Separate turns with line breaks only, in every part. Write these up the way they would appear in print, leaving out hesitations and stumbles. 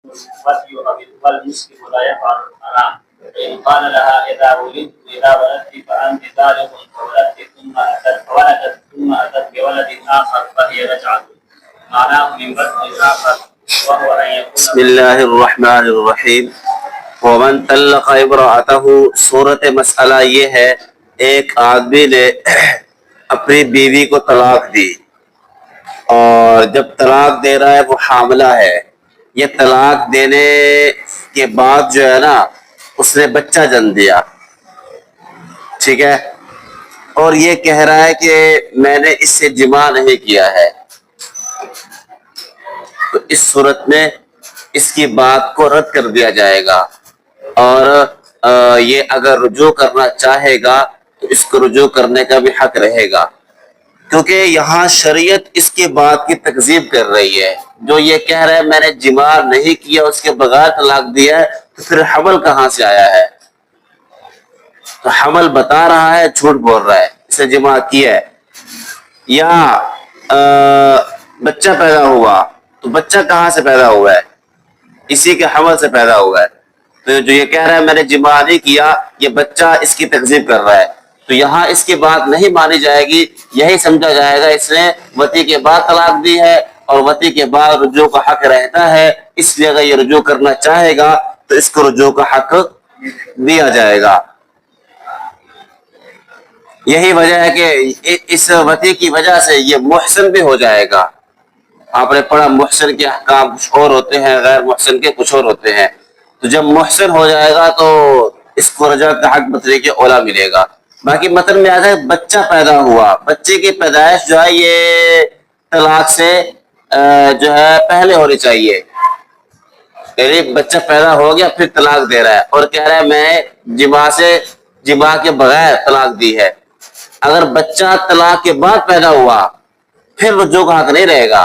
والمسلم لا يفعل الحرام فإن قال لها إذا ولدت فأنت طالق فولدت ثم أتت بولد آخر فهي رجعة معناه من بدء آخر وهو أن يكون. بسم اللہ الرحمن الرحیم. ومن طلق امرأته. صورت مسئلہ یہ ہے ایک آدمی نے اپنی بیوی کو طلاق دی اور جب طلاق دے رہا ہے وہ حاملہ ہے. یہ طلاق دینے کے بعد جو ہے نا اس نے بچہ جنم دیا, ٹھیک ہے, اور یہ کہہ رہا ہے کہ میں نے اس سے جماع نہیں کیا ہے, تو اس صورت میں اس کی بات کو رد کر دیا جائے گا اور یہ اگر رجوع کرنا چاہے گا تو اس کو رجوع کرنے کا بھی حق رہے گا, کیونکہ یہاں شریعت اس کی بات کی تکذیب کر رہی ہے. جو یہ کہہ رہا ہے میں نے جماع نہیں کیا اس کے بغیر طلاق دیا ہے, تو پھر حمل کہاں سے آیا ہے؟ تو حمل بتا رہا ہے, جھوٹ بول رہا ہے, اسے جماع کیا ہے. یا بچہ پیدا ہوا, تو بچہ کہاں سے پیدا ہوا ہے؟ اسی کے حمل سے پیدا ہوا ہے. تو جو یہ کہہ رہا ہے میں نے جماع نہیں کیا, یہ بچہ اس کی تکذیب کر رہا ہے. تو یہاں اس کی بات نہیں مانی جائے گی, یہی سمجھا جائے گا اس نے وطی کے بعد طلاق دی ہے اور وطی کے بعد رجوع کا حق رہتا ہے, اس لیے اگر یہ رجوع کرنا چاہے گا تو اس کو رجوع کا حق دیا جائے گا. یہی وجہ ہے کہ اس وطی کی وجہ سے یہ محسن بھی ہو جائے گا. آپ نے پڑھا محسن کے احکام کچھ اور ہوتے ہیں, غیر محسن کے کچھ اور ہوتے ہیں. تو جب محسن ہو جائے گا تو اس کو رجعت کا حق بطری کے اولا ملے گا. باقی متن میں آتا ہے بچہ پیدا ہوا, بچے کی پیدائش جو ہے یہ طلاق سے جو ہے پہلے ہونی چاہیے. یعنی بچہ پیدا ہو گیا پھر طلاق دے رہا ہے اور کہہ رہا ہے میں جماع کے بغیر طلاق دی ہے. اگر بچہ طلاق کے بعد پیدا ہوا پھر رجوع کا حق نہیں رہے گا,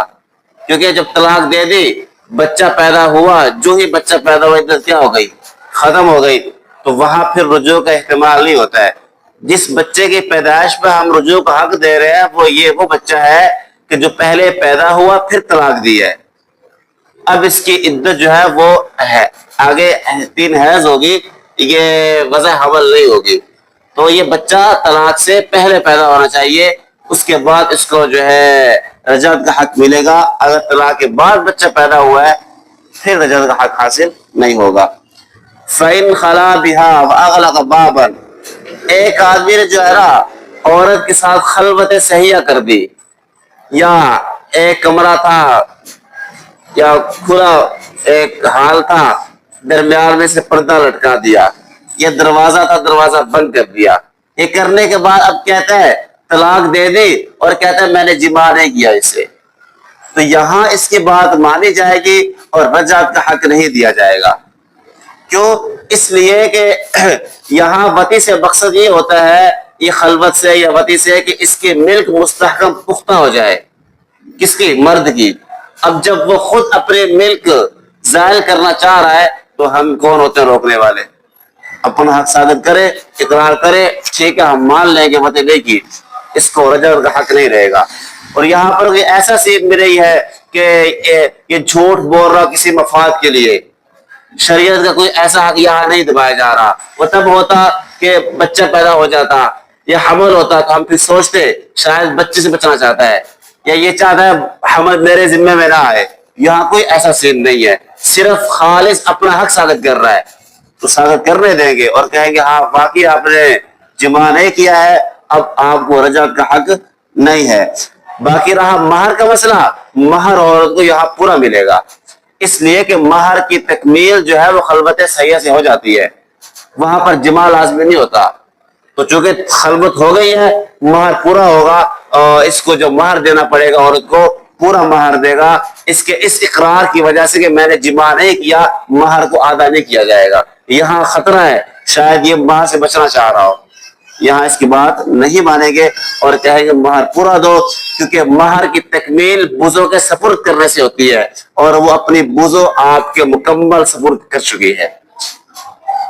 کیونکہ جب طلاق دے دی بچہ پیدا ہوا, جو ہی بچہ پیدا ہوا عدت کیا ہو گئی, ختم ہو گئی, تو وہاں پھر رجوع کا احتمال نہیں ہوتا ہے. جس بچے کی پیدائش پہ ہم رجوع کا حق دے رہے ہیں وہ بچہ ہے کہ جو پہلے پیدا ہوا پھر طلاق دی ہے. اب اس کی عدت جو ہے وہ ہے آگے 3 حیض ہوگی, یہ وضع حمل نہیں ہوگی. تو یہ بچہ طلاق سے پہلے پیدا ہونا چاہیے, اس کے بعد اس کو جو ہے رجعت کا حق ملے گا. اگر طلاق کے بعد بچہ پیدا ہوا ہے پھر رجعت کا حق حاصل نہیں ہوگا. فَإِنْ خَلَا بِهَا وَأَغْلَقَ بَابًا. ایک آدمی نے جو ہے نا عورت کے ساتھ خلوت صحیحہ کر دی, یا ایک کمرہ تھا یا کھلا ایک حال تھا, درمیان میں سے پردہ لٹکا دیا, یہ دروازہ تھا دروازہ بند کر دیا. یہ کرنے کے بعد اب کہتا ہے طلاق دے دی اور کہتا ہے میں نے جماع نہیں کیا اس سے, تو یہاں اس کی بات مانی جائے گی اور رجعت کا حق نہیں دیا جائے گا. کیوں؟ اس لیے کہ یہاں وطی سے مقصد یہ ہوتا ہے, یہ خلوت سے یا وطی سے, کہ اس کی ملک مستحکم پختہ ہو جائے. کس کی؟ مرد کی. اب جب وہ خود اپنے ملک زائل کرنا چاہ رہا ہے تو ہم کون ہوتے ہیں روکنے والے؟ اپنا حق ثابت کرے, اقرار کرے, ٹھیک ہے ہم مان لیں گے وطی نہیں کی, اس کو رجعت کا حق نہیں رہے گا. اور یہاں پر ایسا سیکھ مل رہی ہے کہ یہ جھوٹ بول رہا کسی مفاد کے لیے, شریعت کا کوئی ایسا حق یہاں نہیں دبایا جا رہا. وہ تب ہوتا کہ بچہ پیدا ہو جاتا یا حمل ہوتا تو ہم پھر سوچتے شاید بچے سے بچنا چاہتا ہے یا یہ چاہتا ہے حمل میرے ذمہ میں نہ آئے. یہاں کوئی ایسا سین نہیں ہے, صرف خالص اپنا حق ثابت کر رہا ہے, تو ثابت کرنے دیں گے اور کہیں گے ہاں واقعی آپ نے جماع نہیں کیا ہے, اب آپ کو رجعت کا حق نہیں ہے. باقی رہا مہر کا مسئلہ, مہر عورت کو یہاں پورا ملے گا, اس لیے کہ مہر کی تکمیل جو ہے وہ خلوت صحیحہ سے ہو جاتی ہے, وہاں پر جماع لازمی نہیں ہوتا. تو چونکہ خلوت ہو گئی ہے مہر پورا ہوگا, اور اس کو جو مہر دینا پڑے گا عورت کو پورا مہر دے گا, اس کے اس اقرار کی وجہ سے کہ میں نے جماع نہیں کیا, مہر کو آدھا نہیں کیا جائے گا. یہاں خطرہ ہے, شاید یہ مہر سے بچنا چاہ رہا ہو, یہاں اس کی بات نہیں مانیں گے اور کہیں گے مہر پورا دو, کیونکہ مہر کی تکمیل بزو کے سپرد کرنے سے ہوتی ہے اور وہ اپنی بزو آپ کے مکمل سپرد کر چکی ہے.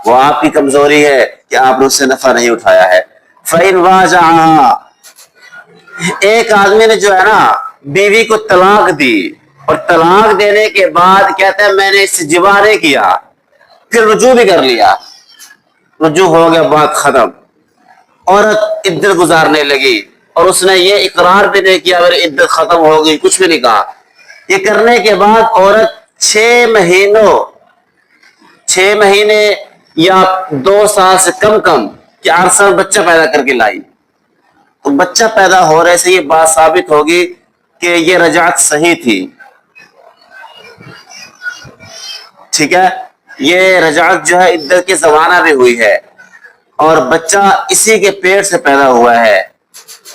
وہ آپ کی کمزوری ہے کہ آپ نے اس سے نفع نہیں اٹھایا ہے. فَإِنْ وَاجَعَهَا. ایک آدمی نے جو ہے نا بیوی کو طلاق دی اور طلاق دینے کے بعد کہتا ہے میں نے اس سے جماع نہیں کیا، پھر رجوع بھی کر لیا، رجوع ہو گیا، بات ختم، عورت عدت گزارنے لگی اور اس نے یہ اقرار بھی نہیں کیا میری عدت ختم ہو گئی، کچھ بھی نہیں کہا۔ یہ کرنے کے بعد عورت 6 مہینے یا 2 سال سے کم کہ عرصہ میں بچہ پیدا کر کے لائی، تو بچہ پیدا ہونے سے یہ بات ثابت ہوگی کہ یہ رجعت صحیح تھی، ٹھیک ہے، یہ رجعت جو ہے عدت کے زمانہ میں ہوئی ہے اور بچہ اسی کے پیٹ سے پیدا ہوا ہے،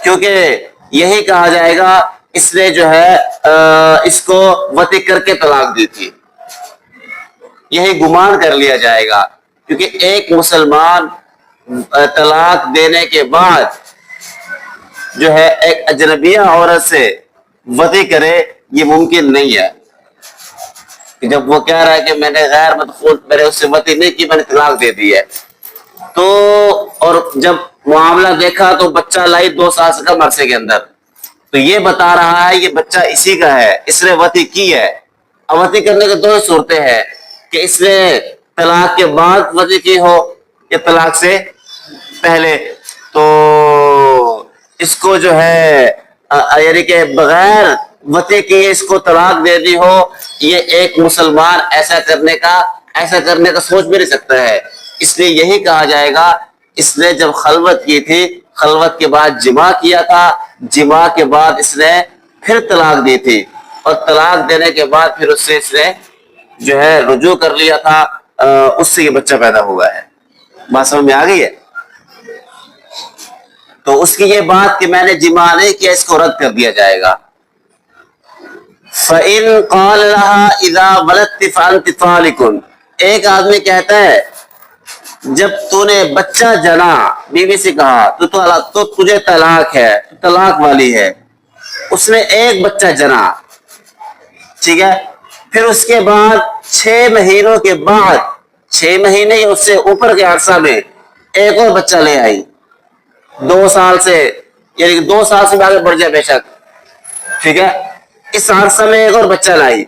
کیونکہ یہی کہا جائے گا اس نے جو ہے اس کو وطی کر کے طلاق دی تھی، یہی گمان کر لیا جائے گا، کیونکہ ایک مسلمان طلاق دینے کے بعد جو ہے ایک اجنبیہ عورت سے وطی کرے یہ ممکن نہیں ہے، کہ جب وہ کہہ رہا ہے کہ میں نے غیر مدخول میں نے اس سے وطی نہیں کی، میں نے طلاق دے دی ہے، تو اور جب معاملہ دیکھا تو بچہ لائی 2 سال سے کم عرصے کے اندر، تو یہ بتا رہا ہے یہ بچہ اسی کا ہے، اس نے وطی کی ہے۔ اب وطی کرنے کے 2 صورتیں ہیں کہ اس نے طلاق کے بعد وطی کی ہو یا طلاق سے پہلے، تو اس کو جو ہے یعنی کہ بغیر وطی کی اس کو طلاق دے دی ہو، یہ ایک مسلمان ایسا کرنے کا سوچ بھی نہیں سکتا ہے، اس لیے یہی کہا جائے گا اس نے جب خلوت کی تھی، خلوت کے بعد جماع کیا تھا، جماع کے بعد اس نے پھر طلاق دی تھی، اور طلاق دینے کے بعد پھر اس نے جو ہے رجوع کر لیا تھا، اس سے یہ بچہ پیدا ہوا ہے۔ بات سمجھ میں آ گئی ہے؟ تو اس کی یہ بات کہ میں نے جماع نہیں کیا اس کو رد کر دیا جائے گا۔ فَإِن قَالَ لَهَا إِذَا وَلَدْتِ فَأَنْتِ طَالِقٌ، ایک آدمی کہتا ہے جب تو نے بچہ جنا، بیوی سے کہا تو تجھے طلاق ہے، طلاق والی ہے، اس نے ایک بچہ جنا، ٹھیک ہے، پھر اس کے بعد 6 مہینوں کے بعد 6 مہینے یا اس سے اوپر کے عرصہ میں ایک اور بچہ لے آئی، 2 سال سے یعنی 2 سال سے آگے بڑھ جائے بے شک، ٹھیک ہے، اس عرصہ میں ایک اور بچہ لائی،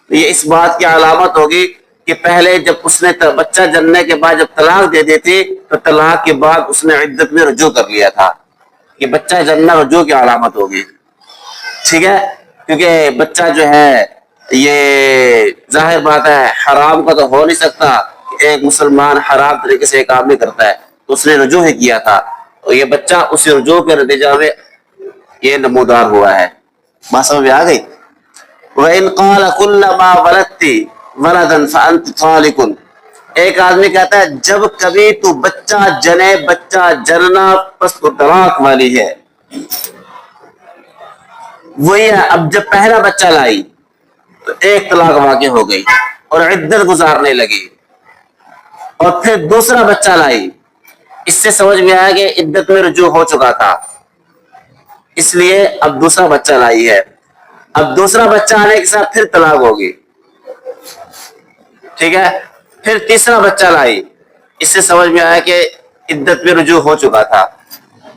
یہ اس بات کی علامت ہوگی کہ پہلے جب اس نے بچہ جننے کے بعد جب طلاق دے دی تھی تو طلاق کے بعد اس نے عدت میں رجوع کر لیا تھا، کہ بچہ جننا رجوع کی علامت ہوگی، ٹھیک ہے، کیونکہ بچہ جو ہے یہ ظاہر بات ہے حرام کا تو ہو نہیں سکتا، ایک مسلمان حرام طریقے سے کام نہیں کرتا ہے، تو اس نے رجوع ہی کیا تھا، اور یہ بچہ اسی رجوع کے نتیجہ میں یہ نمودار ہوا ہے۔ بات سمجھ میں آ گئی؟ وَإِن قَالَ كُلَّمَا وَلَدْتِ وَلَدًا فَأَنْتِ طَالِقٌ، ایک آدمی کہتا ہے جب کبھی تو بچہ جنے، بچہ جننا پس تو طلاق والی ہے، وہی ہے، اب جب پہلا بچہ لائی تو ایک طلاق واقع ہو گئی اور عدت گزارنے لگی، اور پھر دوسرا بچہ لائی، اس سے سمجھ میں آیا کہ عدت میں رجوع ہو چکا تھا، اس لیے اب دوسرا بچہ لائی ہے، اب دوسرا بچہ آنے کے ساتھ پھر طلاق ہوگی، ٹھیک ہے، پھر تیسرا بچہ لائی، اس سے سمجھ میں آیا کہ عدت میں رجوع ہو چکا تھا،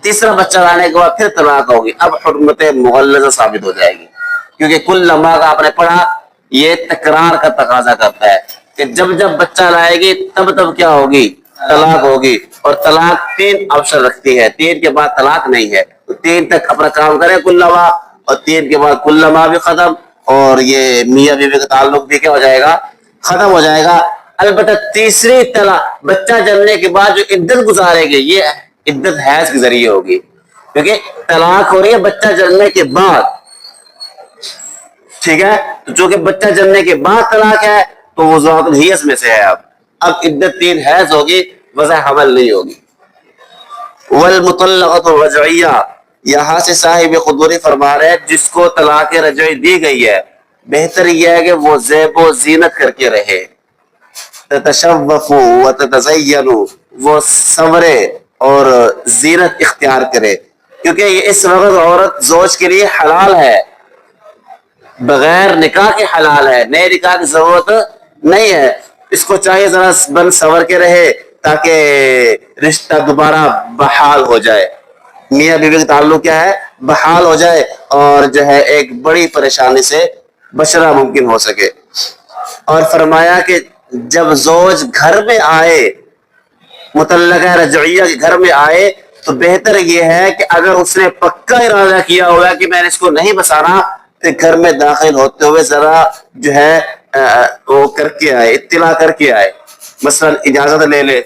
تیسرا بچہ لانے کے بعد پھر طلاق ہوگی، اب حرمت مغلظہ ثابت ہو جائے گی، کیونکہ کل لمحہ کا آپ نے پڑھا یہ تکرار کا تقاضا کرتا ہے کہ جب جب بچہ لائے گی تب کیا ہوگی، طلاق ہوگی، اور طلاق 3 آپشن رکھتی ہے، 3 کے بعد طلاق نہیں ہے، تو 3 تک اپنا کام کرے کل لمحہ، اور 3 کے بعد کل لمحہ بھی ختم، اور یہ میاں بیوی کا تعلق بھی کیا ہو جائے گا، ختم ہو جائے گا۔ البتہ تیسری طلاق بچہ جننے کے بعد جو عدت گزارے گی یہ عدت حیض کے ذریعے ہوگی، کیونکہ طلاق ہو رہی ہے بچہ جننے کے بعد، ٹھیک ہے، تو چونکہ بچہ جننے کے بعد طلاق ہے تو وہ ذوات الحیض میں سے ہے، اب عدت 3 حیض ہوگی، وضع حمل نہیں ہوگی۔ والمطلقۃ الرجعیہ، یہاں سے صاحب قدوری فرما رہے ہیں جس کو طلاق رجعی دی گئی ہے بہتر یہ ہے کہ وہ زیب و زینت کر کے رہے، تتشوف و تتزین، وہ سنورے اور زینت اختیار کرے، کیونکہ یہ اس وقت عورت زوج کے لیے حلال ہے، بغیر نکاح کے حلال ہے، نئے نکاح کی ضرورت نہیں ہے، اس کو چاہیے ذرا بن سنور کے رہے تاکہ رشتہ دوبارہ بحال ہو جائے، میاں بیوی کا تعلق کیا ہے، بحال ہو جائے، اور جو ہے ایک بڑی پریشانی سے بشرہ ممکن ہو سکے. اور فرمایا کہ جب زوج گھر میں آئے، مطلقہ رجعیہ کے گھر میں آئے، تو بہتر یہ ہے کہ اگر اس نے پکا ارادہ کیا ہوا کہ میں نے اس کو نہیں بسانا، تو گھر میں داخل ہوتے ہوئے ذرا جو ہے وہ کر کے آئے، اطلاع کر کے آئے. مثلا اجازت لے لے،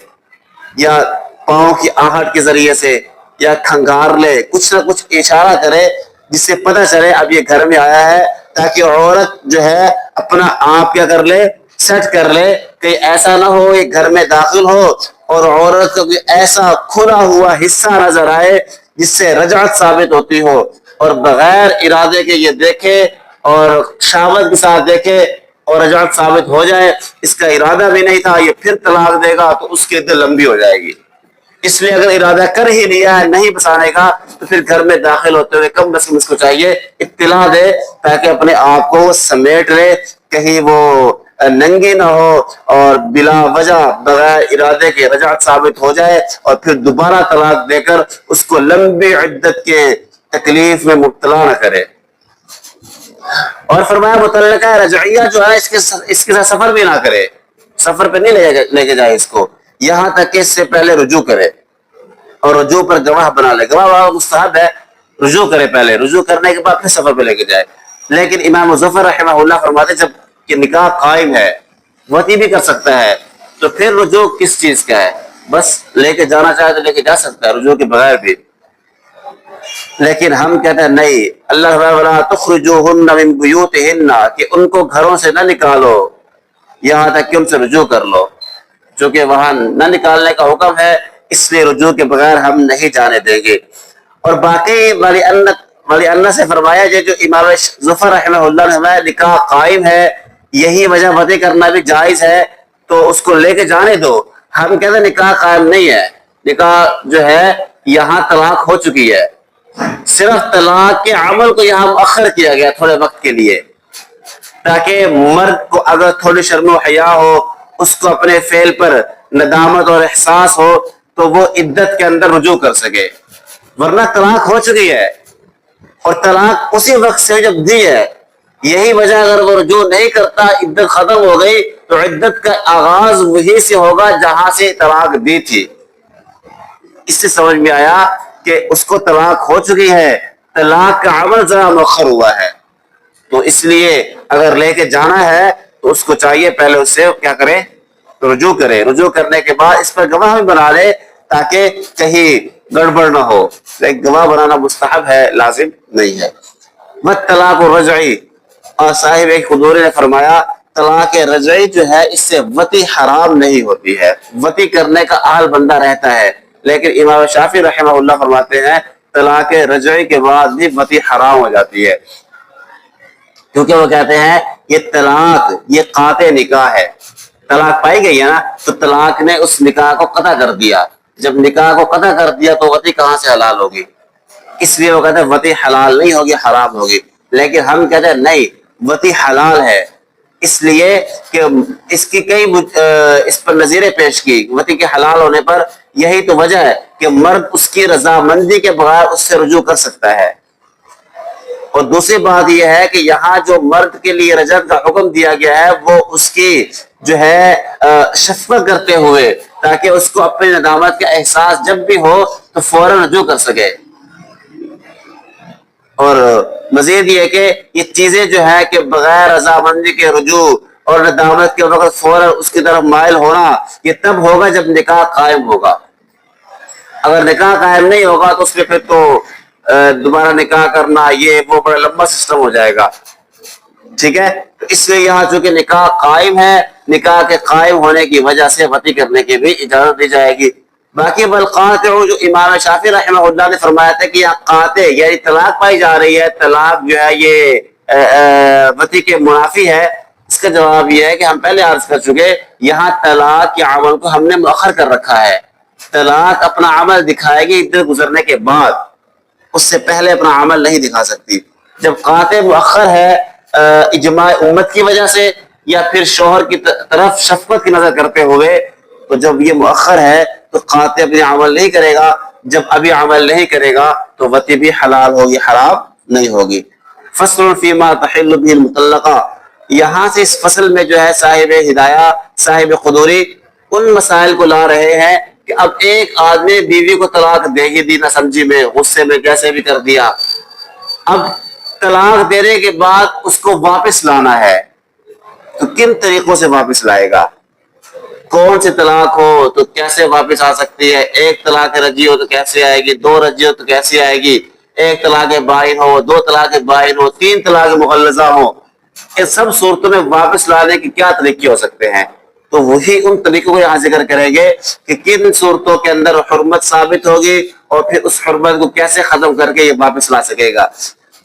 یا پاؤں کی آہٹ کے ذریعے سے، یا کھنگار لے، کچھ نہ کچھ اشارہ کرے جس سے پتہ چلے اب یہ گھر میں آیا ہے، تاکہ عورت جو ہے اپنا آپ کیا کر لے، سیٹ کر لے. کہ ایسا نہ ہو یہ گھر میں داخل ہو اور عورت کو ایسا کھلا ہوا حصہ نظر آئے جس سے رجعت ثابت ہوتی ہو، اور بغیر ارادے کے یہ دیکھے اور شہوت کے ساتھ دیکھے اور رجعت ثابت ہو جائے، اس کا ارادہ بھی نہیں تھا، یہ پھر طلاق دے گا تو اس کی عدت لمبی ہو جائے گی. اس لیے اگر ارادہ کر ہی لیا ہے نہیں بسانے کا، تو پھر گھر میں داخل ہوتے ہوئے کم از کم اس کو چاہیے اطلاع دے، تاکہ اپنے آپ کو سمیٹ لے، کہیں وہ ننگی نہ ہو اور بلا وجہ بغیر ارادے کے رجعت ثابت ہو جائے، اور پھر دوبارہ طلاق دے کر اس کو لمبی عدت کے تکلیف میں مبتلا نہ کرے. اور فرمایا مطلقہ رجعیہ جو ہے اس کے ساتھ سفر بھی نہ کرے، سفر پہ نہیں لے کے جائے اس کو، یہاں تک کہ اس سے پہلے رجوع کرے، اور رجوع پر گواہ بنا لے. گواہ مستحب ہے، رجوع کرے پہلے، رجوع کرنے کے بعد پھر سفر پہ لے کے جائے. لیکن امام مظفر رحمہ اللہ فرماتے جب کہ نکاح قائم ہے، وطی بھی کر سکتا ہے، تو پھر رجوع کس چیز کا ہے؟ بس لے کے جانا چاہے تو لے کے جا سکتا ہے رجوع کے بغیر بھی. لیکن ہم کہتے ہیں نہیں، اللہ وَلَا تُخْرِجُوهُنَّ مِن بُيُوتِهِنَّ، کہ ان کو گھروں سے نہ نکالو یہاں تک کہ ان سے رجوع کر لو. چونکہ وہاں نہ نکالنے کا حکم ہے، اس لیے رجوع کے بغیر ہم نہیں جانے دیں گے. اور باقی ولی اللہ سے فرمایا جو امام ظفر رحمہ اللہ نے فرمایا نکاح قائم ہے، یہی وجہ وطی کرنا بھی جائز ہے، تو اس کو لے کے جانے دو. ہم کہتے ہیں نکاح قائم نہیں ہے، نکاح جو ہے یہاں طلاق ہو چکی ہے، صرف طلاق کے عمل کو یہاں مؤخر کیا گیا تھوڑے وقت کے لیے، تاکہ مرد کو اگر تھوڑی شرم و حیا ہو، اس کو اپنے فعل پر ندامت اور احساس ہو، تو وہ عدت کے اندر رجوع کر سکے. ورنہ طلاق ہو چکی ہے، اور طلاق اسی وقت سے جب دی ہے، یہی وجہ اگر وہ رجوع نہیں کرتا، عدت ختم ہو گئی، تو عدت کا آغاز وہی سے ہوگا جہاں سے طلاق دی تھی. اس سے سمجھ میں آیا کہ اس کو طلاق ہو چکی ہے، طلاق کا عمل ذرا مؤخر ہوا ہے. تو اس لیے اگر لے کے جانا ہے تو اس کو چاہیے پہلے اس سے کیا کرے، رجوع کرے. رجوع کرنے کے بعد اس پر گواہ بھی بنا لے، تاکہ کہیں گڑبڑ نہ ہو. لیکن گواہ بنانا مستحب ہے، لازم نہیں ہے. طلاق رجعی، اور صاحب خدوری نے فرمایا طلاق رجعی جو ہے اس سے وطی حرام نہیں ہوتی ہے، وطی کرنے کا اہل بندہ رہتا ہے. لیکن امام شافعی رحمہ اللہ فرماتے ہیں طلاق رجعی کے بعد بھی وطی حرام ہو جاتی ہے، کیونکہ وہ کہتے ہیں یہ طلاق یہ قاطع نکاح ہے. طلاق پائی گئی ہے نا، تو طلاق نے اس نکاح کو قطع کر دیا. جب نکاح کو قطع کر دیا تو وطی کہاں سے حلال ہوگی؟ اس لیے وہ کہتے ہیں وطی حلال نہیں ہوگی، حرام ہوگی. لیکن ہم کہتے ہیں نہیں، وطی حلال ہے، اس لیے کہ اس کی کئی اس پر نظیریں پیش کی وطی کے حلال ہونے پر. یہی تو وجہ ہے کہ مرد اس کی رضامندی کے بغیر اس سے رجوع کر سکتا ہے. اور دوسری بات یہ ہے کہ یہاں جو مرد کے لیے رجعت کا حکم دیا گیا ہے، وہ اس کی جو ہے شفقت کرتے ہوئے، تاکہ اس کو اپنی ندامت کا احساس جب بھی ہو تو فوراً رجوع کر سکے. اور مزید یہ کہ یہ چیزیں جو ہے کہ بغیر رضامندی کے رجوع اور ندامت کے وقت فوراً اس کی طرف مائل ہونا، یہ تب ہوگا جب نکاح قائم ہوگا. اگر نکاح قائم نہیں ہوگا تو اس میں پھر تو دوبارہ نکاح کرنا یہ وہ بڑا لمبا سسٹم ہو جائے گا. ٹھیک ہے، تو اس لیے یہاں چونکہ نکاح قائم ہے، نکاح کے قائم ہونے کی وجہ سے وطی کرنے کی بھی اجازت دی جائے گی. باقی بالقاطع جو امام شافعی رحمہ اللہ نے فرمایا تھا کہ یہاں قاطع یعنی طلاق پائی جا رہی ہے، طلاق جو ہے یہ وطی کے منافی ہے. اس کا جواب یہ ہے کہ ہم پہلے عرض کر چکے، یہاں طلاق کے عمل کو ہم نے مؤخر کر رکھا ہے. طلاق اپنا عمل دکھائے گی عدت گزرنے کے بعد، اس سے پہلے اپنا عمل نہیں دکھا سکتی. جب قاطع مؤخر ہے اجماع امت کی وجہ سے، یا پھر شوہر کی طرف شفقت کی نظر کرتے ہوئے، تو جب یہ مؤخر ہے تو قاطع اپنے عمل نہیں کرے گا. جب ابھی عمل نہیں کرے گا تو وطی بھی حلال ہوگی، حرام نہیں ہوگی. فصل فیما تحل به المطلقہ، یہاں سے اس فصل میں جو ہے صاحب ہدایہ صاحب قدوری ان مسائل کو لا رہے ہیں کہ اب ایک آدمی بیوی کو طلاق دے ہی دی نہ سمجھی میں، غصے میں کیسے بھی کر دیا، اب طلاق دینے کے بعد اس کو واپس لانا ہے، تو کن طریقوں سے واپس لائے گا؟ کون سی طلاق ہو تو کیسے واپس آ سکتی ہے؟ ایک طلاق رجی ہو تو کیسے آئے گی؟ دو رجی ہو تو کیسے آئے گی؟ ایک طلاق بائن ہو، دو طلاق بائن ہو، تین طلاق مغلظہ ہو، ان سب صورتوں میں واپس لانے کے کیا طریقے ہو سکتے ہیں؟ تو وہی ان طریقوں کو یہاں ذکر کریں گے کہ کن صورتوں کے اندر حرمت ثابت ہوگی اور پھر اس حرمت کو کیسے ختم کر کے یہ واپس لا سکے گا۔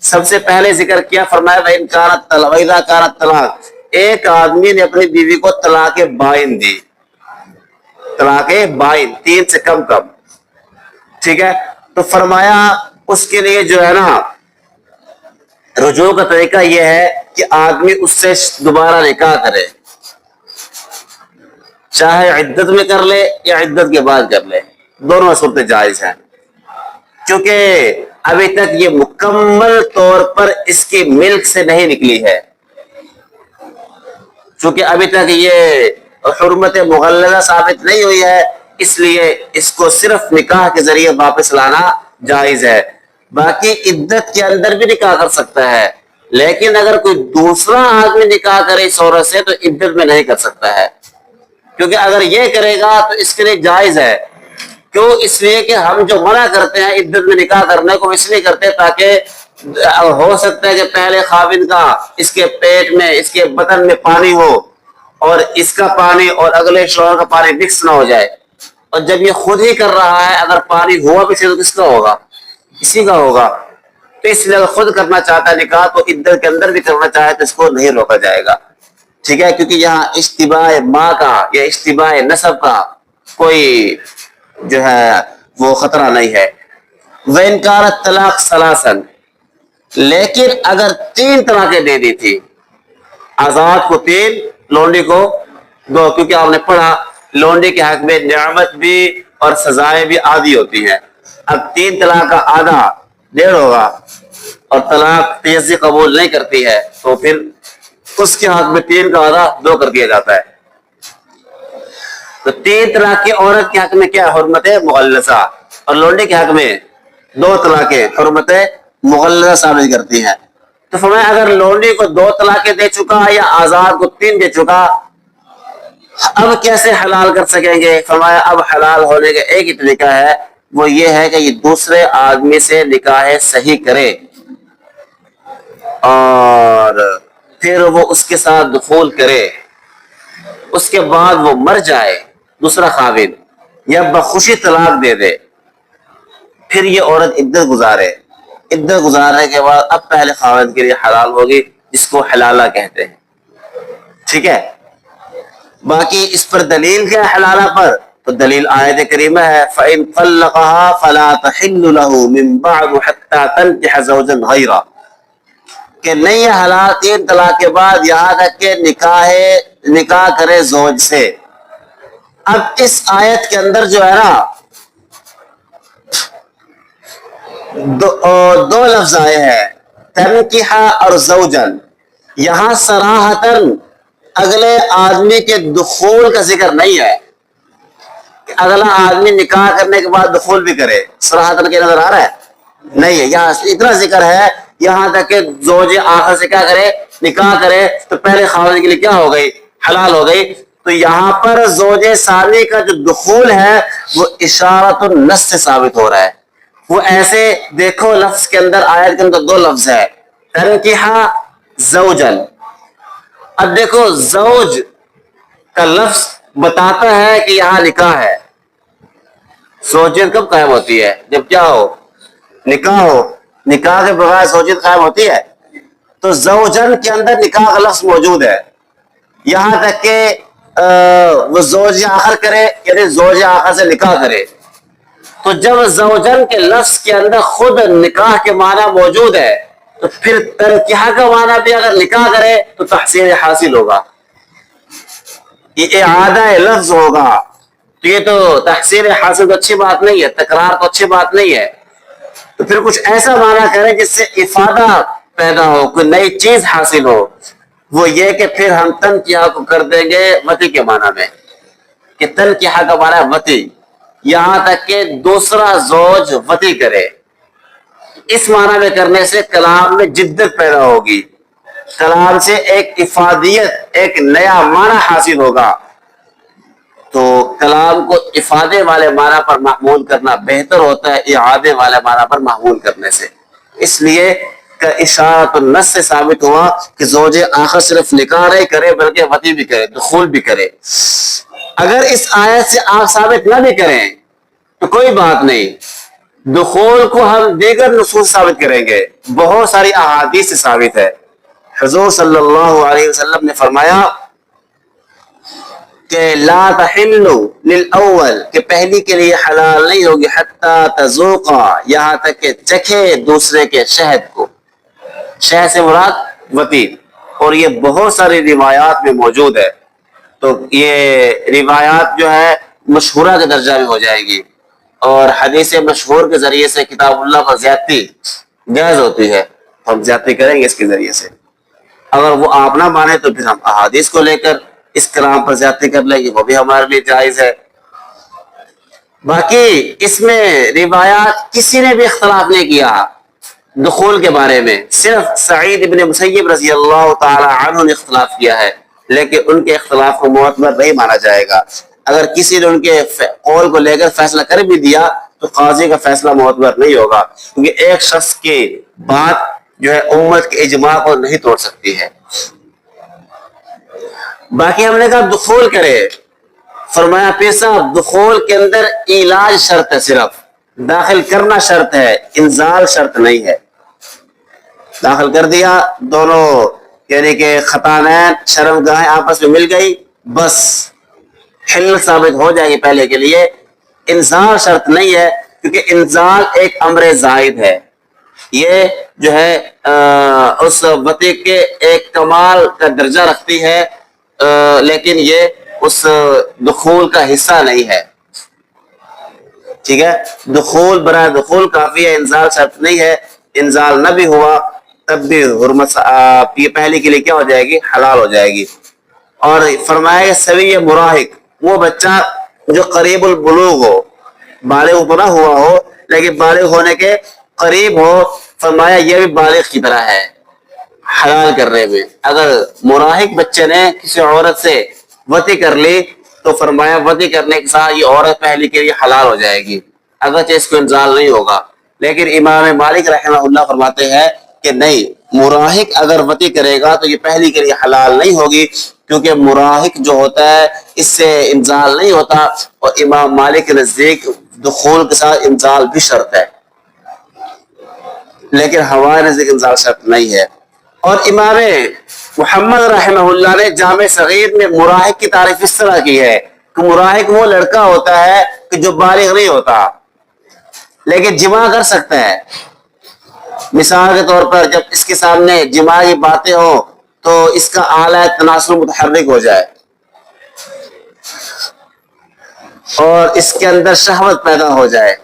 سب سے پہلے ذکر کیا، فرمایا وَإِنْ كَانَتْ وَإِذَا كَانَتْ طلاق، ایک آدمی نے اپنی بیوی کو طلاق بائن دی، طلاق بائن تین سے کم، ٹھیک ہے، تو فرمایا اس کے لیے جو ہے نا رجوع کا طریقہ یہ ہے کہ آدمی اس سے دوبارہ نکاح کرے، چاہے عدت میں کر لے یا عدت کے بعد کر لے، دونوں صورتیں جائز ہیں، کیونکہ ابھی تک یہ مکمل طور پر اس کی ملک سے نہیں نکلی ہے، چونکہ ابھی تک یہ حرمت مغلظہ ثابت نہیں ہوئی ہے، اس لیے اس کو صرف نکاح کے ذریعے واپس لانا جائز ہے۔ باقی عدت کے اندر بھی نکاح کر سکتا ہے، لیکن اگر کوئی دوسرا آدمی نکاح کرے اس عورت سے تو عدت میں نہیں کر سکتا ہے، کیونکہ اگر یہ کرے گا تو اس کے لیے جائز ہے۔ کیوں؟ اس لیے کہ ہم جو منع کرتے ہیں عدت میں نکاح کرنے کو اس لیے کرتے ہیں تاکہ ہو سکتا ہے کہ پہلے خاوند کا اس کے پیٹ میں اس کے بدن میں پانی ہو اور اس کا پانی اور اگلے شوہر کا پانی مکس نہ ہو جائے، اور جب یہ خود ہی کر رہا ہے اگر پانی ہوا بھی تو کس کا ہوگا؟ اسی کا ہوگا، تو اس لیے اگر خود کرنا چاہتا ہے نکاح تو عدت کے اندر بھی کرنا چاہے تو اس کو نہیں روکا جائے گا، ٹھیک ہے، کیونکہ یہاں اشتباہ ماں کا یا اشتباہ نسب کا کوئی جو ہے وہ خطرہ نہیں ہے۔ وَإِنْ كَانَتْ طَلَاقٌ ثَلَاثًا، لیکن اگر تین طلاقیں دے دی تھی، آزاد کو تین، لونڈی کو دو، کیونکہ آپ نے پڑھا لونڈی کے حق میں نعمت بھی اور سزائیں بھی آدھی ہوتی ہیں، اب تین طلاق کا آدھا 1.5 ہوگا اور طلاق تیزی قبول نہیں کرتی ہے تو پھر اس کے حق میں 3 کا آدھا 2 کر دیا جاتا ہے۔ تو 3 طلاق کی عورت کے حق میں کیا حرمت مغلظہ، اور لونڈی کے حق میں 2 طلاقیں حرمت مغلظہ ثابت کرتی ہیں۔ تو فرمایا اگر لونڈی کو 2 طلاقیں دے چکا یا آزاد کو 3 دے چکا، اب کیسے حلال کر سکیں گے؟ فرمایا اب حلال ہونے کا ایک ہی طریقہ ہے، وہ یہ ہے کہ یہ دوسرے آدمی سے نکاح صحیح کرے اور پھر وہ اس کے ساتھ دخول کرے، اس کے بعد وہ مر جائے دوسرا خاوند یا بخوشی طلاق دے دے، پھر یہ عورت عدت گزارے، عدت گزارنے کے بعد اب پہلے خاوند کے لیے حلال ہوگی، جس کو حلالہ کہتے ہیں، ٹھیک ہے۔ باقی اس پر دلیل کیا ہے حلالہ پر؟ تو دلیل آیت کریمہ ہے فَإِن طَلَّقَهَا فَلَا تَحِلُّ لَهُ مِن بَعْدُ حَتَّى تَنكِحَ زَوْجًا غَيْرَهُ، کہ نہیں ہے حلال 3 طلاق کے بعد یہاں تک کہ نکاح کرے زوج سے۔ اب اس آیت کے اندر جو ہے نا دو لفظ آئے ہیں، تنکیحا اور زوجن، یہاں صراحتاً اگلے آدمی کے دخول کا ذکر نہیں ہے کہ اگلا آدمی نکاح کرنے کے بعد دخول بھی کرے، صراحتاً کے نظر آ رہا ہے نہیں ہے، یہاں اتنا ذکر ہے یہاں تک کہ زوج آخر سے کیا کرے؟ نکاح کرے، تو پہلے خاوند کے لیے کیا ہو گئی؟ حلال ہو گئی۔ تو یہاں پر زوج ثانی کا جو دخول ہے وہ اشارۃ النص سے ثابت ہو رہا ہے، وہ ایسے دیکھو لفظ کے اندر آیت کے اندر 2 لفظ ہے، تنکیحا زوجن، اب دیکھو زوج کا لفظ بتاتا ہے کہ یہاں نکاح ہے، زوجیت کب قائم ہوتی ہے؟ جب کیا ہو؟ نکاح ہو، نکاح کے بغیر زوجیت قائم ہوتی ہے؟ تو زوجن کے اندر نکاح کا لفظ موجود ہے، یہاں تک کہ وہ زوج آخر کرے، یعنی زوج آخر سے نکاح کرے، تو جب زوجن کے لفظ کے اندر خود نکاح کے معنی موجود ہے تو پھر تنکیحا کا معنی بھی اگر نکاح کرے تو تحصیل حاصل ہوگا، یہ اعادہ لفظ ہوگا، تو یہ تو تحصیل حاصل تو اچھی بات نہیں ہے، تکرار تو اچھی بات نہیں ہے، تو پھر کچھ ایسا معنی کرے جس سے افادہ پیدا ہو, کوئی نئی چیز حاصل ہو, وہ یہ کہ پھر ہم تنکیہ کو کر دیں گے وتی کے معنی میں, کہ تنکیہ کا معنی ہے وتی, یہاں تک کہ دوسرا زوج وتی کرے. اس معنی میں کرنے سے کلام میں جدت پیدا ہوگی, کلام سے ایک افادیت, ایک نیا معنی حاصل ہوگا. تو کلام کو افادے والے معنی پر محمول کرنا بہتر ہوتا ہے اعادے والے معنی پر محمول کرنے سے. اس لیے اشارۃ النص سے ثابت ہوا کہ زوج آخر صرف نکاح نہیں کرے بلکہ وطی بھی کرے, دخول بھی کرے. اگر اس آیت سے آپ ثابت نہ بھی کریں تو کوئی بات نہیں, دخول کو ہم دیگر نصوص ثابت کریں گے, بہت ساری احادیث سے ثابت ہے. حضور صلی اللہ علیہ وسلم نے فرمایا کہ لا تحل للاول, کہ پہلی کے لیے حلال نہیں ہوگی, حتی تذوقا, یہاں تک کہ چکھے دوسرے کے شہد کو. شہد سے مراد وطی, اور یہ بہت ساری روایات میں موجود ہے. تو یہ روایات جو ہے مشہورہ کے درجہ میں ہو جائے گی, اور حدیث مشہور کے ذریعے سے کتاب اللہ پر زیادتی جائز ہوتی ہے, ہم زیادتی کریں گے اس کے ذریعے سے. اگر وہ آپ نہ مانے تو پھر ہم احادیث کو لے کر اس کلام پر زیادتی کر لیں گے, وہ بھی ہمارے لیے جائز ہے. باقی اس میں روایات کسی نے بھی اختلاف نہیں کیا دخول کے بارے میں, صرف سعید ابن مسیب رضی اللہ تعالی عنہ نے اختلاف کیا ہے, لیکن ان کے اختلاف کو معتبر نہیں مانا جائے گا. اگر کسی نے ان کے قول کو لے کر فیصلہ کر بھی دیا تو قاضی کا فیصلہ معتبر نہیں ہوگا, کیونکہ ایک شخص کی بات جو ہے امت کے اجماع کو نہیں توڑ سکتی ہے. باقی ہم نے کہا دخول کرے, فرمایا پیر صاحب دخول کے اندر علاج شرط ہے, صرف داخل کرنا شرط ہے, انزال شرط نہیں ہے. داخل کر دیا, دونوں یعنی کہ خطانین شرم گاہیں آپس میں مل گئی, بس حل ثابت ہو جائے گی پہلے کے لیے. انزال شرط نہیں ہے, کیونکہ انزال ایک امر زائد ہے, یہ جو ہے اس وطی کے ایک کمال کا درجہ رکھتی ہے, لیکن یہ اس دخول کا حصہ نہیں ہے. ٹھیک ہے, دخول برائے دخول کافی ہے, انزال شرط نہیں ہے. انزال نہ بھی ہوا تب بھی حرمت یہ پہلی کے لیے کیا ہو جائے گی, حلال ہو جائے گی. اور فرمایا کہ سوی مراہق, وہ بچہ جو قریب البلوغ ہو, بالغ تو نہ ہوا ہو لیکن بالغ ہونے کے قریب ہو, فرمایا یہ بھی بالغ کی طرح ہے حلال کرنے میں. اگر مراہق بچے نے کسی عورت سے وطی کر لی تو فرمایا وطی کرنے کے ساتھ یہ عورت پہلی کے لیے حلال ہو جائے گی, اگرچہ اس کو انزال نہیں ہوگا. لیکن امام مالک رحمہ اللہ فرماتے ہیں کہ نہیں, مراہق اگر وطی کرے گا تو یہ پہلی کے لیے حلال نہیں ہوگی, کیونکہ مراہق جو ہوتا ہے اس سے انزال نہیں ہوتا, اور امام مالک کے نزدیک دخول کے ساتھ انزال بھی شرط ہے, لیکن ہمارے نزدیک انزال شرط نہیں ہے. اور امام محمد رحمہ اللہ نے جامع صغیر میں مراہق کی تعریف اس طرح کی ہے کہ مراہق وہ لڑکا ہوتا ہے کہ جو بالغ نہیں ہوتا لیکن جماع کر سکتا ہے. مثال کے طور پر جب اس کے سامنے جماعی باتیں ہوں تو اس کا اعلی تناسل متحرک ہو جائے اور اس کے اندر شہوت پیدا ہو جائے,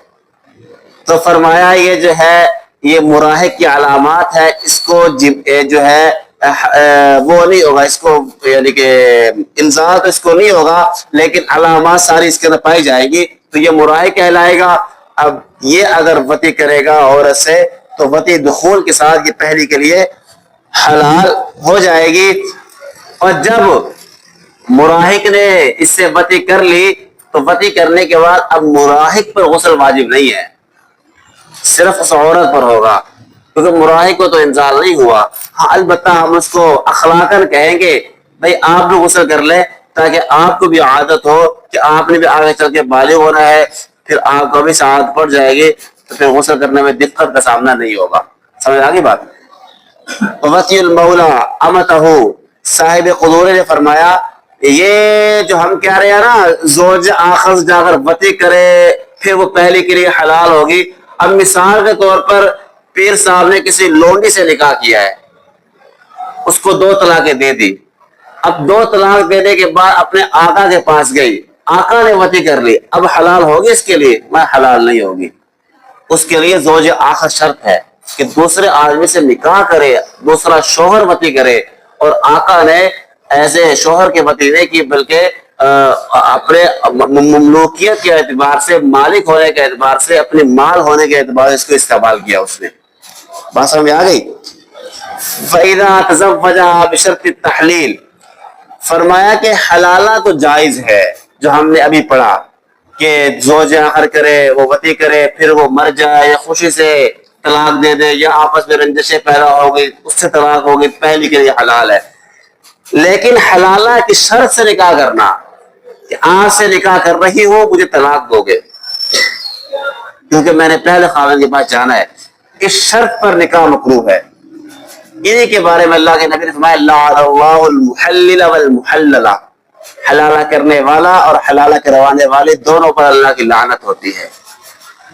تو فرمایا یہ جو ہے یہ مراہق کی علامات ہے, اس کو جو ہے وہ نہیں ہوگا, اس کو یعنی کہ انزال تو اس کو نہیں ہوگا لیکن علامات ساری اس کے اندر پائی جائے گی, تو یہ مراہق کہلائے گا. اب یہ اگر وطی کرے گا عورت سے تو وطی دخول کے ساتھ یہ پہلی کے لیے حلال ہو جائے گی. اور جب مراہق نے اس سے وطی کر لی تو وطی کرنے کے بعد اب مراہق پر غسل واجب نہیں ہے, صرف اس عورت پر ہوگا, کیونکہ مراہق کو تو انزال نہیں ہوا. ہاں البتہ ہم اس کو اخلاقاً کہیں گے بھائی آپ بھی غسل کر لیں تاکہ آپ کو بھی عادت ہو کہ آپ نے بھی آگے چل کے بالغ ہونا ہے, پھر آپ کو بھی عادت پڑ جائے گی تو پھر غسل کرنے میں دقت کا سامنا نہیں ہوگا. سمجھ آگے بات. وصی المولا امتہ, صاحب قدورے نے فرمایا یہ جو ہم کہہ رہے ہیں نا زوج آخر جا کر وطی کرے پھر وہ پہلی کے لیے حلال ہوگی. اب مثال کے طور پر پیر صاحب نے کسی لونڈی سے نکاح کیا ہے, اس کو 2 طلاقیں دے دی. اب 2 طلاق دینے کے بعد اپنے آقا کے پاس گئی, آقا نے وطی کر لی, اب حلال ہوگی اس کے لیے؟ میں حلال نہیں ہوگی, اس کے لیے زوج آخر شرط ہے. کہ دوسرے آدمی سے نکاح کرے، دوسرا شوہر وطی کرے، اور آقا نے ایسے شوہر کے وطی نہیں کی بلکہ اپنے مملوکیت کے اعتبار سے، مالک ہونے کے اعتبار سے، اپنے مال ہونے کے اعتبار سے اس کو استعمال کیا اس نے. بات سمجھ میں آ گئی؟ فَإِذَا تَزَوَّجَهَا بِشَرْطِ التَّحْلِيلِ، فرمایا کہ حلالہ تو جائز ہے، جو ہم نے ابھی پڑھا کہ زوج آخر کرے، وہ وطی کرے، پھر وہ مر جائے یا خوشی سے طلاق دے دے یا آپس میں رنجشیں پیدا ہو گئی اس سے طلاق ہو گئی، پہلی کے لیے حلال ہے. لیکن حلالہ کی شرط سے نکاح کرنا کہ آج سے نکاح کر رہی ہو، مجھے طلاق دو گے کیونکہ میں نے پہلے خاوند کے پاس جانا ہے، اس شرط پر نکاح مکروہ ہے. انہی کے بارے میں اللہ کے نبی نے فرمایا لعن اللہ المحلل والمحللہ، حلالہ کرنے والا اور حلالہ کروانے والے دونوں پر اللہ کی لعنت ہوتی ہے.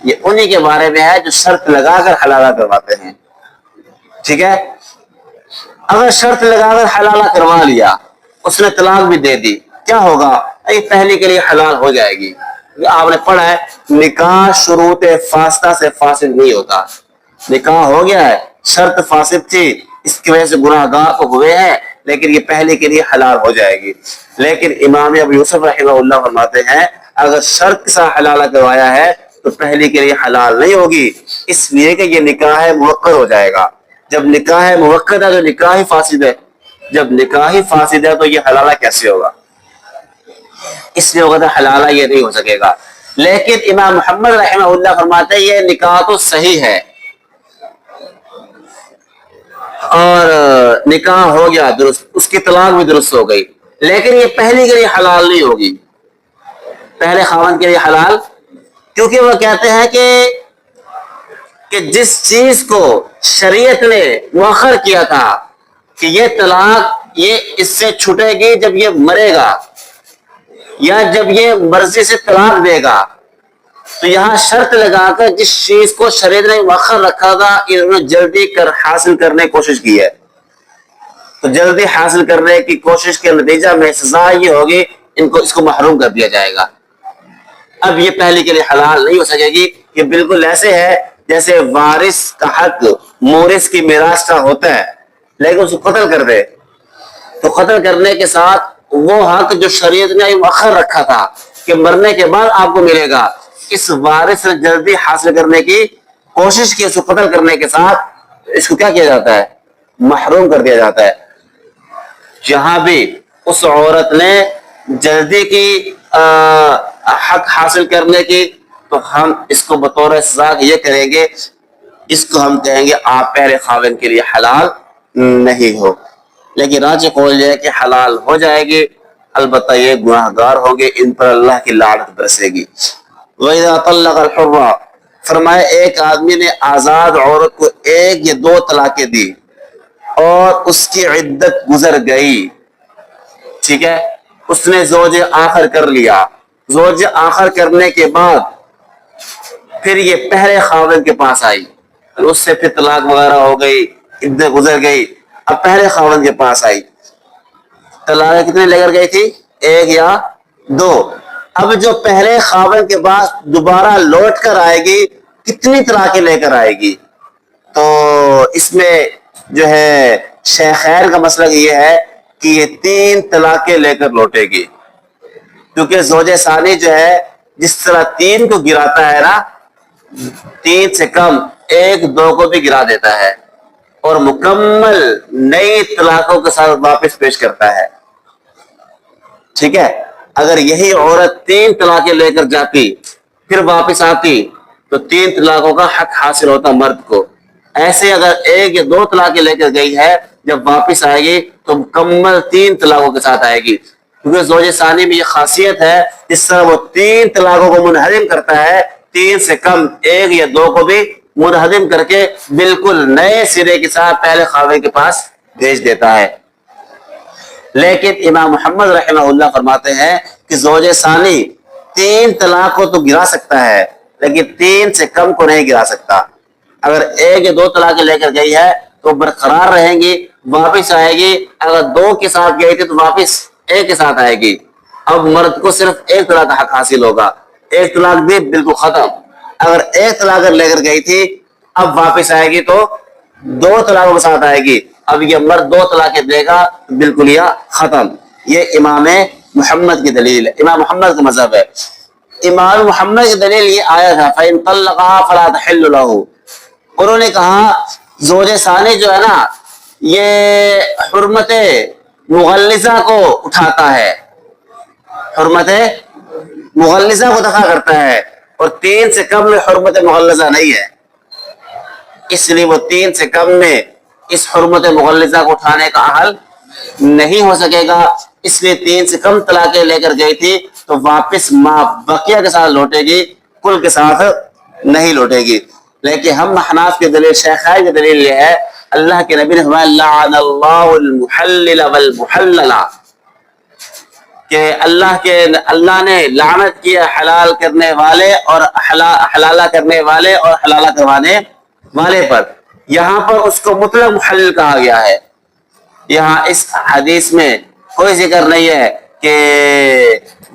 یہ انہی کے بارے میں ہے جو شرط لگا کر حلالہ کرواتے ہیں. ٹھیک ہے، اگر شرط لگا کر حلالہ کروا لیا، اس نے طلاق بھی دے دی، کیا ہوگا؟ یہ پہلی کے لیے حلال ہو جائے گی. آپ نے پڑھا ہے نکاح شروط فاسدہ سے فاسد نہیں ہوتا. نکاح ہو گیا ہے، شرط فاسد تھی، اس کی وجہ سے گناہ گار تو ہوئے ہیں، لیکن یہ پہلے کے لیے حلال ہو جائے گی. لیکن امام ابو یوسف رحمہ اللہ فرماتے ہیں اگر شرط کے ساتھ حلالہ کروایا ہے تو پہلی کے لیے حلال نہیں ہوگی، اس لیے کہ یہ نکاح موقع ہو جائے گا. جب نکاح موقع ہے تو نکاح ہی فاسد ہے، جب نکاح ہی فاسد ہے تو یہ حلالہ کیسے ہوگا؟ اس لیے ہوگا حلالہ یہ نہیں ہو سکے گا. لیکن امام محمد رحمہ اللہ فرماتے ہیں یہ نکاح تو صحیح ہے اور نکاح ہو گیا درست، اس کی طلاق بھی درست ہو گئی، لیکن یہ پہلی کے لیے حلال نہیں ہوگی، پہلے خاوند کے لیے حلال، کیونکہ وہ کہتے ہیں کہ جس چیز کو شریعت نے مؤخر کیا تھا کہ یہ طلاق یہ اس سے چھٹے گی جب یہ مرے گا یا جب یہ مرضی سے طلاق دے گا، تو یہاں شرط لگا کر جس چیز کو شریعت نے مؤخر رکھا تھا انہوں نے جلدی کر حاصل کرنے کی کوشش کی ہے، تو جلدی حاصل کرنے کی کوشش کے نتیجہ میں سزا یہ ہوگی اس کو محروم کر دیا جائے گا. اب یہ پہلی کے لیے حلال نہیں ہو سکے گی. یہ بالکل ایسے ہے جیسے وارث کا حق مورث کی میراث کا ہوتا ہے، لیکن اس کو قتل کر دے تو قتل کرنے کے ساتھ وہ حق جو شریعت نے مؤخر رکھا تھا کہ مرنے کے بعد آپ کو ملے گا، اس وارث نے جلدی حاصل کرنے کی کوشش کی، اس کو قتل کرنے کے ساتھ اس کو کیا کیا جاتا ہے؟ محروم کر دیا جاتا ہے. جہاں بھی اس عورت نے جلدی کی حق حاصل کرنے کی تو ہم اس کو بطور سزا یہ کریں گے، اس کو ہم کہیں گے آپ پہلے خاوند کے لیے حلال نہیں ہو. لیکن راجح قول یہ ہے کہ حلال ہو جائے گی، البتہ یہ گناہ گار ہوں گے، ان پر اللہ کی لعنت برسے گی. وَإِذَا طَلَّقَ الْحُرَّ، فرمایا ایک آدمی نے آزاد عورت کو ایک یا دو طلاقیں دی اور اس کی عدت گزر گئی، ٹھیک ہے، اس نے زوج آخر کر لیا، زوج آخر کرنے کے بعد پھر یہ پہلے خاوند کے پاس آئی، اس سے پھر طلاق وغیرہ ہو گئی، عدت گزر گئی، اب پہلے خاوند کے پاس آئی، طلاق کتنے لے کر گئی تھی؟ ایک یا دو. اب جو پہلے خاوند کے پاس دوبارہ لوٹ کر آئے گی کتنی طلاقیں لے کر آئے گی؟ تو اس میں جو ہے شیخین کا مسئلہ یہ ہے کہ یہ 3 طلاقیں لے کر لوٹے گی، کیونکہ زوج ثانی جو ہے جس طرح 3 کو گراتا ہے نا، 3 سے کم 1 2 کو بھی گرا دیتا ہے اور مکمل نئی طلاقوں کے ساتھ واپس پیش کرتا ہے. ٹھیک ہے، اگر یہی عورت 3 طلاقیں لے کر جاتی پھر واپس آتی تو 3 طلاقوں کا حق حاصل ہوتا مرد کو. ایسے اگر 1 یا 2 طلاقیں لے کر گئی ہے جب واپس آئے گی تو مکمل 3 طلاقوں کے ساتھ آئے گی، کیونکہ زوج ثانی میں یہ خاصیت ہے اس طرح وہ 3 طلاقوں کو منہدم کرتا ہے، 3 سے کم 1 یا 2 کو بھی منہدم کر کے بالکل نئے سرے کے ساتھ پہلے خاوند کے پاس بھیج دیتا ہے. لیکن امام محمد رحمہ اللہ فرماتے ہیں کہ زوج ثانی 3 طلاق کو تو گرا سکتا ہے لیکن 3 سے کم کو نہیں گرا سکتا. اگر 1 یا 2 طلاقیں لے کر گئی ہے تو برقرار رہیں گی، واپس آئے گی. اگر 2 کے ساتھ گئی تھی تو واپس 1 کے ساتھ آئے گی. اب مرد کو صرف 1 طلاق کا حق حاصل ہوگا، 1 طلاق بھی بالکل ختم. اگر 1 طلاق لے کر گئی تھی اب واپس آئے گی تو 2 طلاقوں کے ساتھ آئے گی. اب یہ مرد 2 طلاقیں دے گا بالکل یہ ختم. یہ امام محمد کی دلیل ہے, امام محمد کا مذہب ہے. امام محمد کی دلیل یہ آیا تھا فَإِن طَلَّقَهَا فَلَا تَحِلُّ لَهُ. انہوں نے کہا زوج ثانی جو ہے نا یہ حرمت مغلظہ کو اٹھاتا ہے, حرمت مغلظہ کو دفع کرتا ہے, اور 3 سے کم میں حرمت مغلظہ نہیں ہے, اس لیے وہ 3 سے کم میں اس حرمت مغلظہ کو اٹھانے کا اہل نہیں ہو سکے گا. اس لیے 3 سے کم طلاقیں لے کر گئی تھی تو واپس ما بقیہ کے ساتھ لوٹے گی, کل کے ساتھ نہیں لوٹے گی. لیکن ہم حناف کی دلیل, شیخین کی دلیل یہ ہے اللہ کے نبی نے فرمایا لعن اللہ المحلل والمحلل, کہ اللہ نے لعنت کیا حلال کرنے والے اور حلالہ کرنے والے اور حلالہ کروانے والے پر. یہاں پر اس کو مطلق محلل کہا گیا ہے. یہاں اس حدیث میں کوئی ذکر نہیں ہے کہ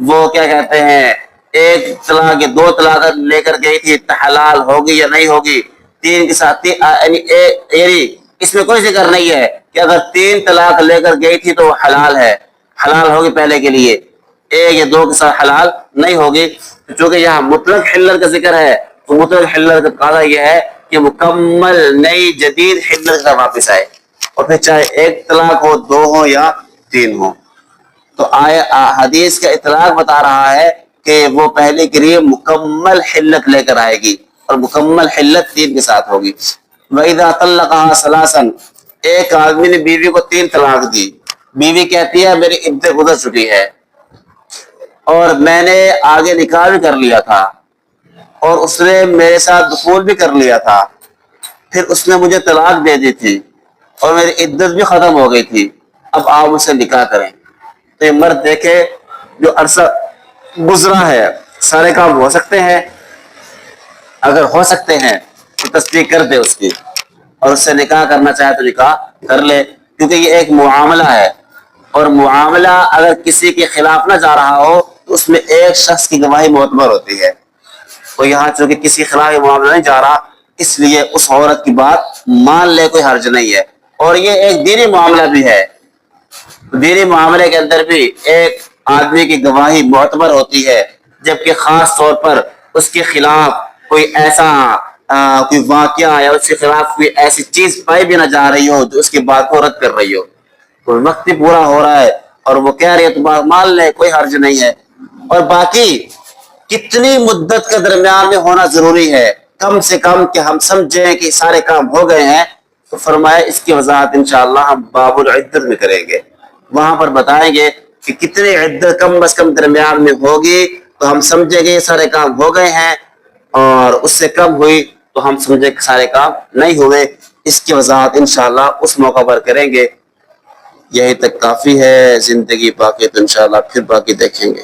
وہ کیا کہتے ہیں 1 طلاق یا 2 طلاق لے کر گئی تھی حلال ہوگی یا نہیں ہوگی. 3 کے ساتھ یعنی اس میں کوئی ذکر نہیں ہے کہ اگر 3 طلاق لے کر گئی تھی تو وہ حلال ہے, حلال ہوگی پہلے کے لیے, 1 یا 2 کے ساتھ حلال نہیں ہوگی. چونکہ یہاں مطلق حلت کا ذکر ہے تو مطلق حلت کا تقاضا یہ ہے کہ مکمل نئی جدید حلت کا واپس آئے, اور پھر چاہے 1 طلاق ہو 2 ہو یا 3 ہو. تو حدیث کا اطلاق بتا رہا ہے کہ وہ پہلے کے لیے مکمل حلت لے کر آئے گی, اور مکمل حلت 3 کے ساتھ ہوگی. وَإِذَا طَلَّقَهَا ثَلَاثًا, ایک آدمی نے بیوی کو 3 طلاق دی, بیوی کہتی ہے میری عدت گزر چکی ہے اور میں نے آگے نکاح بھی کر لیا تھا اور اس نے میرے ساتھ دخول بھی کر لیا تھا, پھر اس نے مجھے طلاق دے دی تھی اور میری عدت بھی ختم ہو گئی تھی, اب آپ مجھ سے نکاح کریں. تو یہ مرد دیکھے جو عرصہ گزرا ہے سارے کام ہو سکتے ہیں, اگر ہو سکتے ہیں تو تصدیق کر دے اس کی, اور اس سے نکاح کرنا چاہے تو نکاح کر لے, کیونکہ یہ ایک معاملہ ہے, اور معاملہ اگر کسی کے خلاف نہ جا رہا ہو تو اس میں ایک شخص کی گواہی معتبر ہوتی ہے. تو یہاں چونکہ کسی خلاف معاملہ نہیں جا رہا اس لیے اس عورت کی بات مان لے, کوئی حرج نہیں ہے. اور یہ ایک دینی معاملہ بھی ہے, دینی معاملے کے اندر بھی ایک آدمی کی گواہی معتبر ہوتی ہے, جبکہ خاص طور پر اس کے خلاف کوئی ایسا کوئی واقعہ یا اس کے خلاف کوئی ایسی چیز پائی بھی نہ جا رہی ہو جو اس کی بات کو رد کر رہی ہو. تو وقت بھی پورا ہو رہا ہے اور وہ کہہ رہی ہے تو مان لے, کوئی حرج نہیں ہے. اور باقی کتنی مدت کے درمیان میں ہونا ضروری ہے, کم سے کم کہ ہم سمجھیں کہ سارے کام ہو گئے ہیں, تو فرمائے اس کی وضاحت انشاءاللہ ہم باب العدت میں کریں گے. وہاں پر بتائیں گے کہ کتنی عدت کم از کم درمیان میں ہوگی تو ہم سمجھیں گے سارے کام ہو گئے ہیں, اور اس سے کم ہوئی تو ہم سمجھیں کہ سارے کام نہیں ہوئے. اس کی وضاحت انشاءاللہ اس موقع پر کریں گے. یہی تک کافی ہے, زندگی باقی تو انشاءاللہ پھر باقی دیکھیں گے.